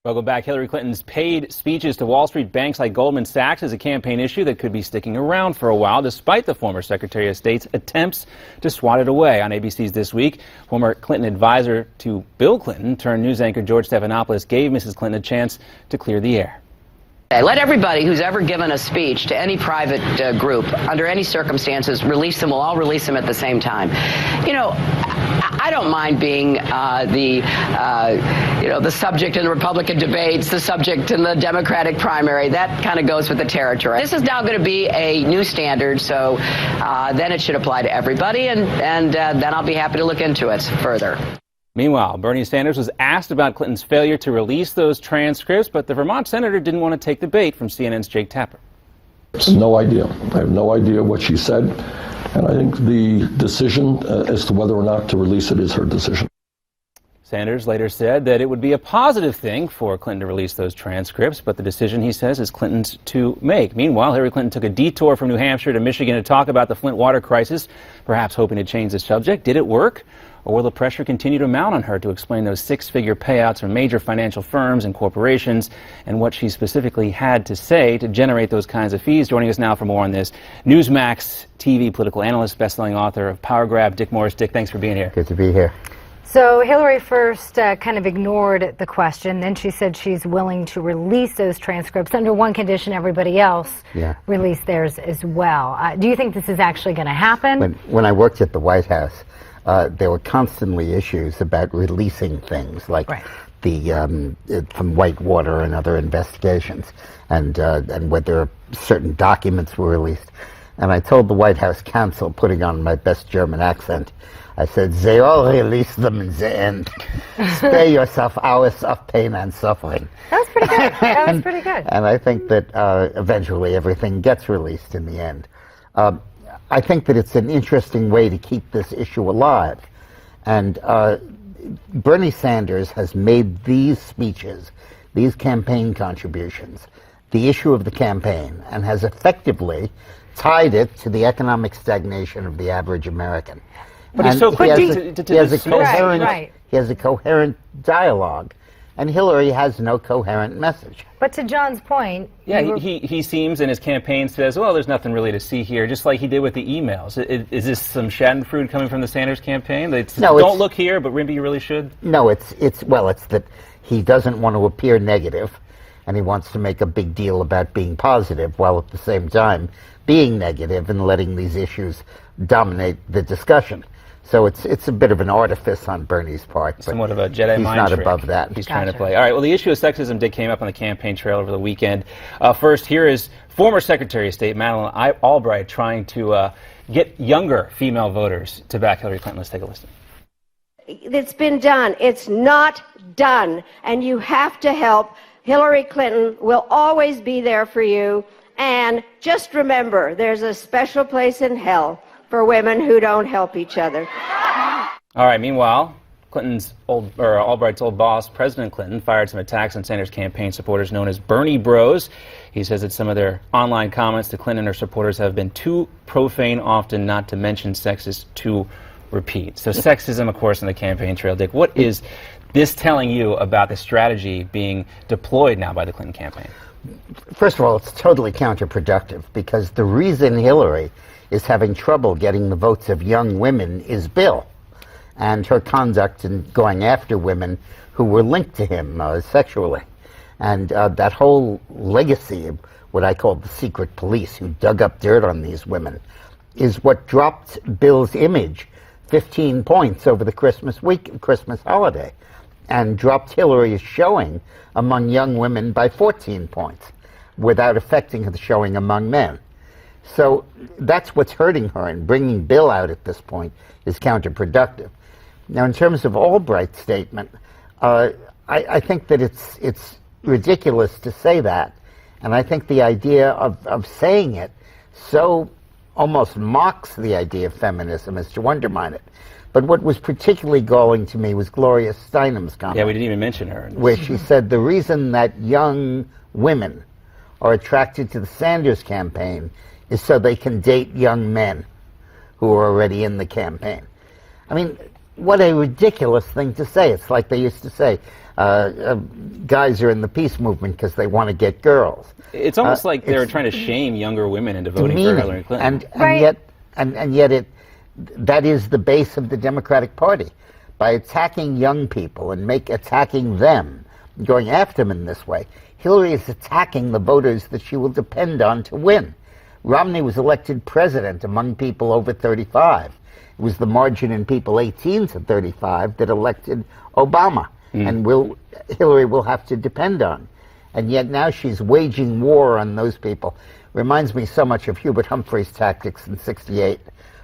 Welcome back. Hillary Clinton's paid speeches to Wall Street banks like Goldman Sachs is a campaign issue that could be sticking around for a while, despite the former Secretary of State's attempts to swat it away. On ABC's This Week, former Clinton advisor to Bill Clinton turned news anchor George Stephanopoulos gave Mrs. Clinton a chance to clear the air. Let everybody who's ever given a speech to any private group, under any circumstances, release them. We'll all release them at the same time. You know, I don't mind being the subject in the Republican debates, the subject in the Democratic primary. That kind of goes with the territory. This is now going to be a new standard, so then it should apply to everybody, and then I'll be happy to look into it further. Meanwhile, Bernie Sanders was asked about Clinton's failure to release those transcripts, but the Vermont senator didn't want to take the bait from CNN's Jake Tapper. No idea. I have no idea what she said, and I think the decision as to whether or not to release it is her decision. Sanders later said that it would be a positive thing for Clinton to release those transcripts, but the decision, he says, is Clinton's to make. Meanwhile, Hillary Clinton took a detour from New Hampshire to Michigan to talk about the Flint water crisis, perhaps hoping to change the subject. Did it work? Or will the pressure continue to mount on her to explain those six-figure payouts from major financial firms and corporations and what she specifically had to say to generate those kinds of fees? Joining us now for more on this, Newsmax TV political analyst, best-selling author of Power Grab, Dick Morris. Dick, thanks for being here. Good to be here. So Hillary first kind of ignored the question. Then she said she's willing to release those transcripts under one condition: everybody else release theirs as well. Do you think this is actually going to happen? When I worked at the White House, there were constantly issues about releasing things like the from Whitewater and other investigations, and whether certain documents were released. And I told the White House counsel, putting on my best German accent, I said, "They all release them in the end. Spare yourself hours of pain and suffering." That was pretty good. That was pretty good. And I think that eventually everything gets released in the end. I think that it's an interesting way to keep this issue alive. And Bernie Sanders has made these speeches, these campaign contributions, the issue of the campaign, and has effectively tied it to the economic stagnation of the average American. But he's so quick to he has a coherent, right. He has a coherent dialogue, and Hillary has no coherent message. But to John's point, he seems in his campaign says, well, there's nothing really to see here, just like he did with the emails. Is this some schadenfreude coming from the Sanders campaign? No, don't look here, but maybe you really should? No, it's that he doesn't want to appear negative, and he wants to make a big deal about being positive, while at the same time being negative and letting these issues dominate the discussion. So it's a bit of an artifice on Bernie's part. But somewhat of a Jedi mind trick. He's not above that. He's trying to play. All right, well, the issue of sexism did came up on the campaign trail over the weekend. First, here is former Secretary of State Madeleine Albright trying to get younger female voters to back Hillary Clinton. Let's take a listen. It's been done. It's not done. And you have to help. Hillary Clinton will always be there for you. And just remember, there's a special place in hell for women who don't help each other. All right, meanwhile, Albright's old boss, President Clinton, fired some attacks on Sanders' campaign supporters known as Bernie Bros. He says that some of their online comments to Clinton and her supporters have been too profane, often not to mention sexist, to repeat. So sexism, of course, in the campaign trail. Dick, what is this telling you about the strategy being deployed now by the Clinton campaign? First of all, it's totally counterproductive, because the reason Hillary is having trouble getting the votes of young women is Bill, and her conduct in going after women who were linked to him sexually. And that whole legacy of what I call the secret police, who dug up dirt on these women, is what dropped Bill's image 15 points over the Christmas holiday, and dropped Hillary's showing among young women by 14 points, without affecting the showing among men. So that's what's hurting her, and bringing Bill out at this point is counterproductive. Now, in terms of Albright's statement, I think that it's ridiculous to say that, and I think the idea of saying it so almost mocks the idea of feminism as to undermine it. But what was particularly galling to me was Gloria Steinem's comment. Yeah, we didn't even mention her. Where she said the reason that young women are attracted to the Sanders campaign is so they can date young men who are already in the campaign. I mean, what a ridiculous thing to say. It's like they used to say, Guys are in the peace movement because they want to get girls. It's almost like they're trying to shame younger women into voting for Hillary Clinton. And yet that is the base of the Democratic Party. By attacking young people and attacking them, going after them in this way, Hillary is attacking the voters that she will depend on to win. Romney was elected president among people over 35. It was the margin in people 18 to 35 that elected Obama, and Hillary will have to depend on. And yet now she's waging war on those people. Reminds me so much of Hubert Humphrey's tactics in '68,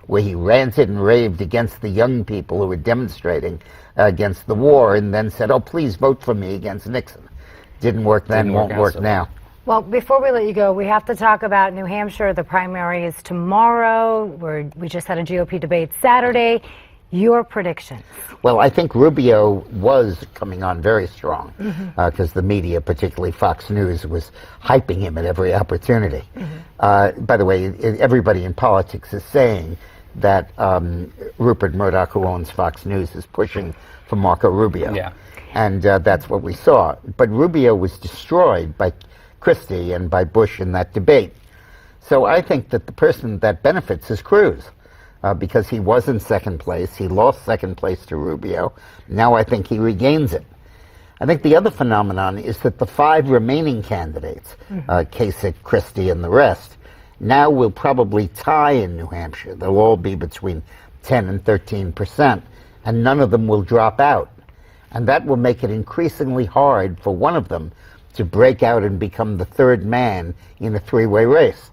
where he ranted and raved against the young people who were demonstrating against the war, and then said, "Oh, please vote for me against Nixon." Didn't work then, won't work now. Well, before we let you go, we have to talk about New Hampshire. The primary is tomorrow. We just had a GOP debate Saturday. Your predictions? Well, I think Rubio was coming on very strong because the media, particularly Fox News, was hyping him at every opportunity. By the way, everybody in politics is saying that Rupert Murdoch, who owns Fox News, is pushing for Marco Rubio. Yeah. And that's what we saw. But Rubio was destroyed by Christie and by Bush in that debate. So I think that the person that benefits is Cruz. Because he was in second place. He lost second place to Rubio. Now I think he regains it. I think the other phenomenon is that the 5 remaining candidates, Kasich, Christie, and the rest, now will probably tie in New Hampshire. They'll all be between 10 and 13%, and none of them will drop out. And that will make it increasingly hard for one of them to break out and become the third man in a 3-way race.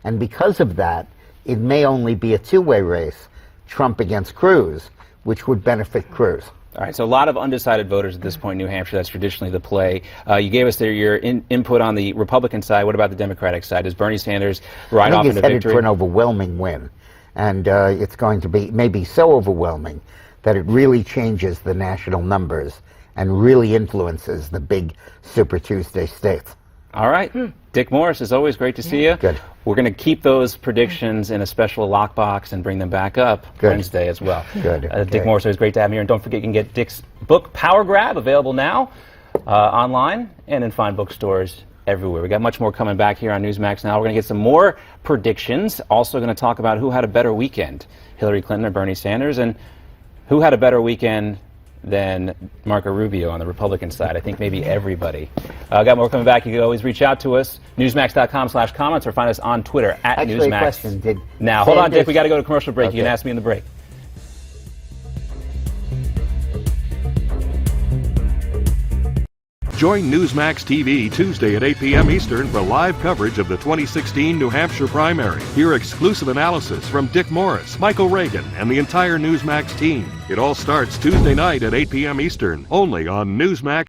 And because of that, it may only be a 2-way race, Trump against Cruz, which would benefit Cruz. All right, so a lot of undecided voters at this point in New Hampshire. That's traditionally the play. You gave us your input on the Republican side. What about the Democratic side? Does Bernie Sanders ride off into victory? I think he's headed for an overwhelming win. And it's going to be maybe so overwhelming that it really changes the national numbers and really influences the big Super Tuesday states. All right. Dick Morris, as always, great to see you. Good. We're going to keep those predictions in a special lockbox and bring them back up Wednesday as well. Good. Dick Morris, always great to have him here. And don't forget, you can get Dick's book, Power Grab, available now online and in fine bookstores everywhere. We got much more coming back here on Newsmax Now. We're going to get some more predictions. Also going to talk about who had a better weekend, Hillary Clinton or Bernie Sanders, and who had a better weekend than Marco Rubio on the Republican side. I think maybe everybody. Got more coming back. You can always reach out to us, newsmax.com/comments, or find us on Twitter at Actually, Newsmax. A question. Now, hold on, Dick. We got to go to commercial break. Okay. You can ask me in the break. Join Newsmax TV Tuesday at 8 p.m. Eastern for live coverage of the 2016 New Hampshire primary. Hear exclusive analysis from Dick Morris, Michael Reagan, and the entire Newsmax team. It all starts Tuesday night at 8 p.m. Eastern, only on Newsmax.